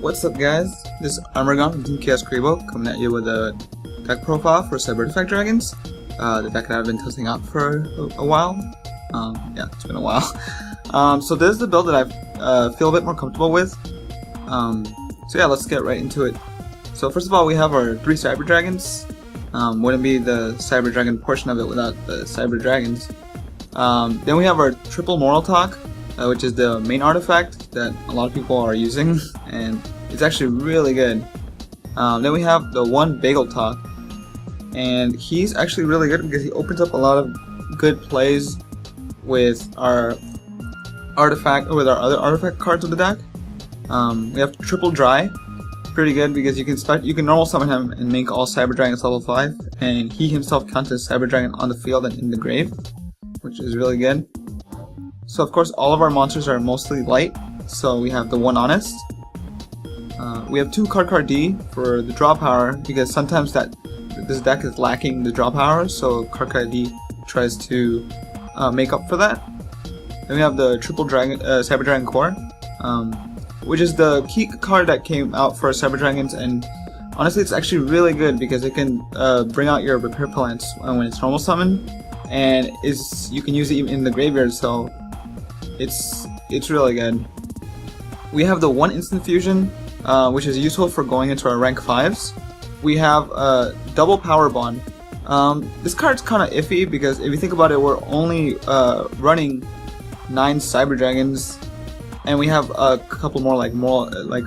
What's up, guys? This is Armorgon from TeamChaosKuriboh coming at you with a deck profile for Cybertifact dragons. The deck that I've been testing out for a while. Yeah, it's been a while. So this is the build that I feel a bit more comfortable with. So yeah, let's get right into it. So first of all, we have our 3 Cyber Dragons. Wouldn't be the Cyber Dragon portion of it without the Cyber Dragons. Then we have our triple Moral Talk, which is the main artifact that a lot of people are using, and it's actually really good. Then we have the 1 Bagel Talk, and he's actually really good because he opens up a lot of good plays with our artifact, or with our other artifact cards of the deck. We have Triple Dry, pretty good because you can normal summon him and make all Cyber Dragons level 5, and he himself counts as Cyber Dragon on the field and in the grave, which is really good. So of course all of our monsters are mostly light, so we have the 1 Honest. We have 2 Card D for the draw power, because sometimes this deck is lacking the draw power, so Card D tries to make up for that. Then we have the Triple Dragon, Cyber Dragon Core, which is the key card that came out for Cyber Dragons, and honestly it's actually really good because it can bring out your repair plants when it's normal summon, and you can use it even in the graveyard, so it's really good. We have the 1 Instant Fusion, which is useful for going into our rank 5s. We have Double Power Bond. This card's kind of iffy because if you think about it, we're only running 9 Cyber Dragons, and we have a couple more like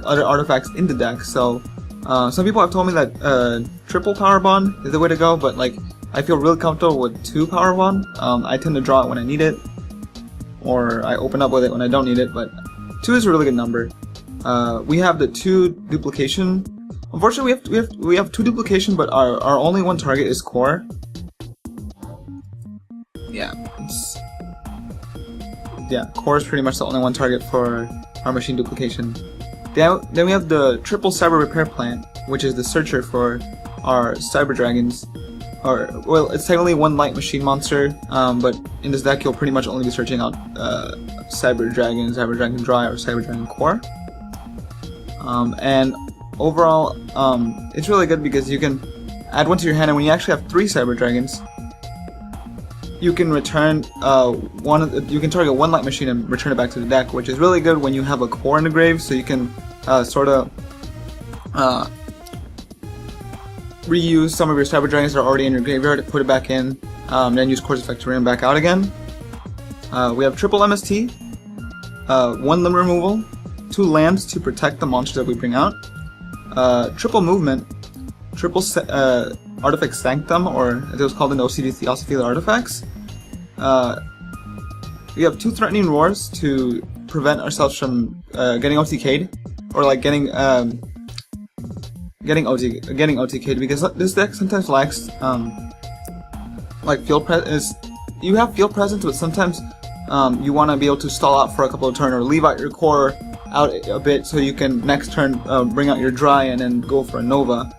other artifacts in the deck. So some people have told me that triple Power Bond is the way to go, but like I feel really comfortable with 2 Power Bond. I tend to draw it when I need it, or I open up with it when I don't need it, but 2 is a really good number. We have the 2 Duplication. Unfortunately, we have 2 Duplication, but our only 1 target is Core. Yeah, Core is pretty much the only 1 target for our Machine Duplication. Then we have the Triple Cyber Repair Plant, which is the searcher for our Cyber Dragons. Well, it's technically 1 light machine monster, but in this deck you'll pretty much only be searching out Cyber Dragon, Cyber Dragon Dry, or Cyber Dragon Core. And overall, it's really good because you can add 1 to your hand, and when you actually have 3 Cyber Dragons, you can return you can target 1 light machine and return it back to the deck, which is really good when you have a Core in the grave, so you can sort of reuse some of your Cyber Dragons that are already in your graveyard, put it back in, then use Core's effect to bring them back out again. We have triple MST, 1 limb removal, 2 lands to protect the monsters that we bring out, triple movement, triple artifact sanctum, or as it was called in OCD Theosophy of the Artifacts. We have 2 threatening roars to prevent ourselves from getting OTK'd, or like getting OTK'd, because this deck sometimes lacks like field presence. You have field presence, but sometimes you want to be able to stall out for a couple of turns, or leave out your Core out a bit so you can next turn bring out your Dry and then go for a Nova.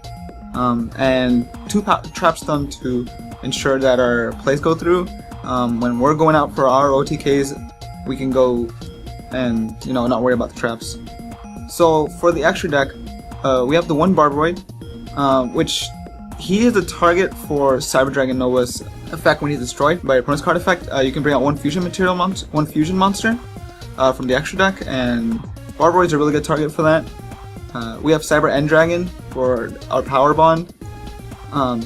And 2 Trap Stun to ensure that our plays go through. When we're going out for our OTKs, we can go and not worry about the traps. So for the extra deck, we have the 1 Barbroid, which he is a target for Cyber Dragon Nova's effect when he's destroyed by your opponent's card effect. You can bring out 1 fusion monster from the extra deck, and Barbroid's a really good target for that. We have Cyber End Dragon for our Power Bond,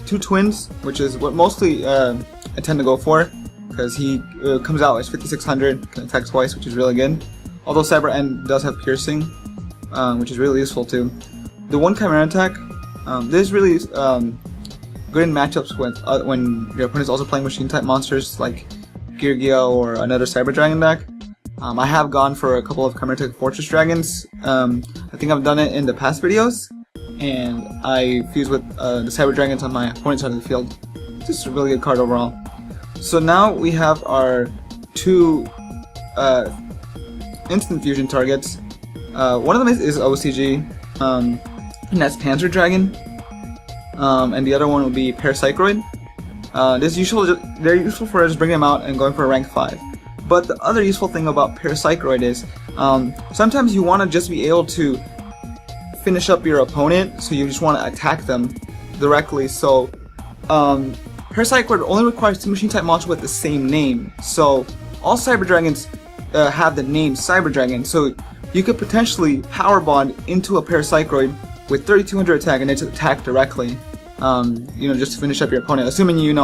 2 Twins, which is what mostly I tend to go for, because he comes out as 5600, can attack twice, which is really good. Although Cyber End does have piercing, which is really useful too. The 1 Chimera Attack, this is really good in matchups with when your opponent is also playing machine type monsters like Girgia or another Cyber Dragon deck. I have gone for a couple of Chimera Attack Fortress Dragons. I think I've done it in the past videos, and I fuse with the Cyber Dragons on my opponent's side of the field. Just a really good card overall. So now we have our 2 instant fusion targets. One of them is OCG, and that's Panzer Dragon, and the other one would be Parapsychroid. They're useful for just bringing them out and going for a rank 5. But the other useful thing about Parapsychroid is sometimes you want to just be able to finish up your opponent, so you just want to attack them directly. So Parasite Card only requires 2 machine type monsters with the same name. So all Cyber Dragons have the name Cyber Dragon, so you could potentially power bond into a Parasitoid with 3200 attack and then just attack directly. Just to finish up your opponent, assuming your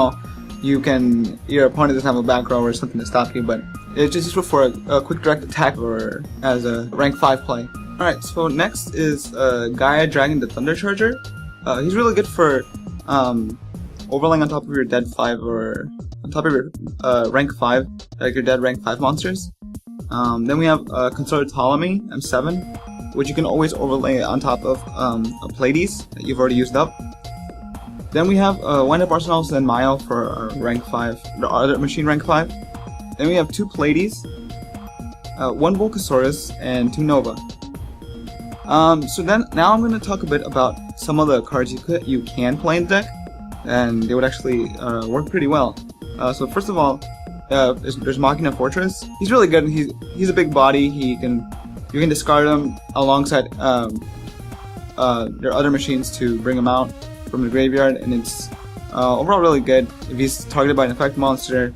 opponent doesn't have a back row or something to stop you, but it's just useful for a quick direct attack or as a rank 5 play. Alright, so next is Gaia Dragon the Thunder Charger. He's really good for overlaying on top of your dead 5 or on top of your rank 5, like your dead rank 5 monsters. Then we have Consular Ptolemy M7, which you can always overlay on top of a Pleiades that you've already used up. Then we have Wind Up Arsenals and Mayo for our rank 5, the other machine rank 5. Then we have 2 Pleiades, 1 Volcasaurus, and 2 Nova. So then now I'm going to talk a bit about some of the cards you can play in the deck, and they would actually work pretty well. So first of all, there's Machina Fortress. He's really good. He's a big body. You can discard him alongside their other machines to bring him out from the graveyard, and it's overall really good. If he's targeted by an effect monster,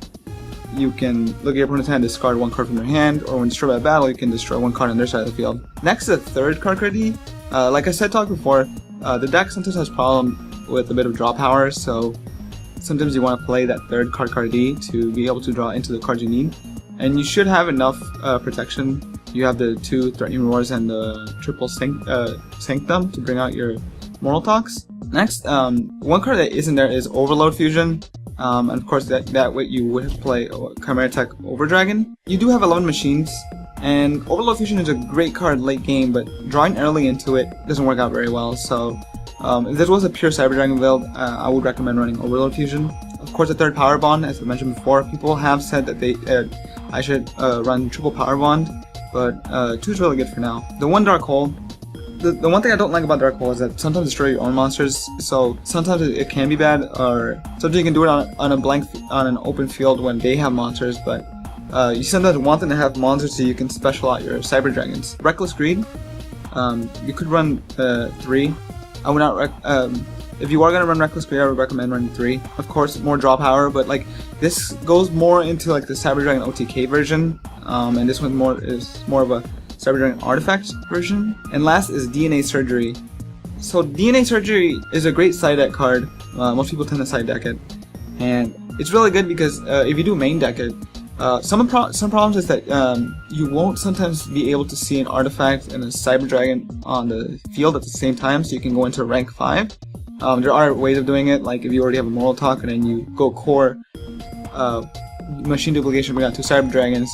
you can look at your opponent's hand, discard 1 card from their hand, or when destroyed by a battle, you can destroy 1 card on their side of the field. Next is a third card ID. Like I talked before, the deck sometimes has problem with a bit of draw power, so sometimes you want to play that third card ID to be able to draw into the cards you need. And you should have enough protection. You have the 2 Threatening Roars and the triple Sanctum to bring out your Moral Talks. Next, 1 card that isn't there is Overload Fusion. And of course that way you would play Chimera Tech Overdragon. You do have 11 machines, and Overload Fusion is a great card late game, but drawing early into it doesn't work out very well. So if this was a pure Cyber Dragon build, I would recommend running Overload Fusion. Of course, the third Power Bond, as I mentioned before, people have said that I should run triple Power Bond, but 2 is really good for now. The 1 Dark Hole. The one thing I don't like about Dark Hole is that sometimes destroy your own monsters, so sometimes it can be bad, or sometimes you can do it on an open field when they have monsters, but you sometimes want them to have monsters so you can special out your Cyber Dragons. Reckless Greed, you could run 3. I would not if you are going to run Reckless Greed, I would recommend running 3. Of course, more draw power, but like this goes more into like the Cyber Dragon OTK version, and this one is more of a Cyber Dragon Artifact version. And last is DNA Surgery. So DNA Surgery is a great side deck card. Most people tend to side deck it, and it's really good because if you do main deck it, some problems is that you won't sometimes be able to see an artifact and a Cyber Dragon on the field at the same time, so you can go into rank 5. There are ways of doing it, like if you already have a Moral Talk and then you go core Machine Duplication, bring out 2 Cyber Dragons.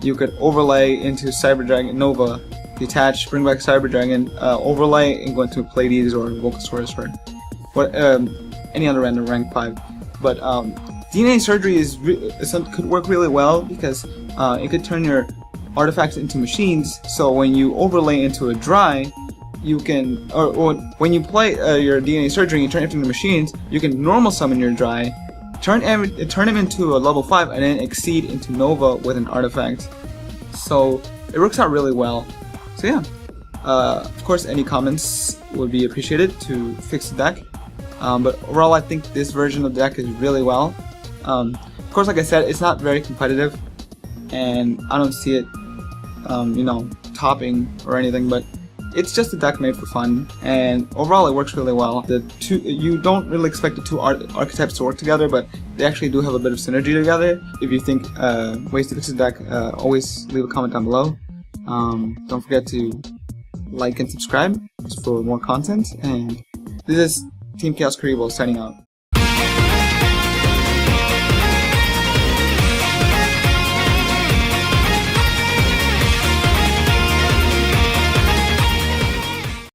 You could overlay into Cyber Dragon Nova, detach, bring back Cyber Dragon, overlay, and go into Pleiades or Volcasaurus or any other random rank 5. But DNA Surgery could work really well because it could turn your artifacts into machines. So when you overlay into a dry, you can, or when you play your DNA Surgery and you turn it into machines, you can normal summon your dry, turn him into a level 5, and then exceed into Nova with an artifact. So it works out really well. So yeah, of course any comments would be appreciated to fix the deck. But overall I think this version of the deck is really well. Of course, like I said, it's not very competitive, and I don't see it topping or anything, but it's just a deck made for fun, and overall it works really well. You don't really expect the 2 archetypes to work together, but they actually do have a bit of synergy together. If you think ways to fix the deck, always leave a comment down below. Don't forget to like and subscribe for more content, and this is TeamChaosKuriboh signing out.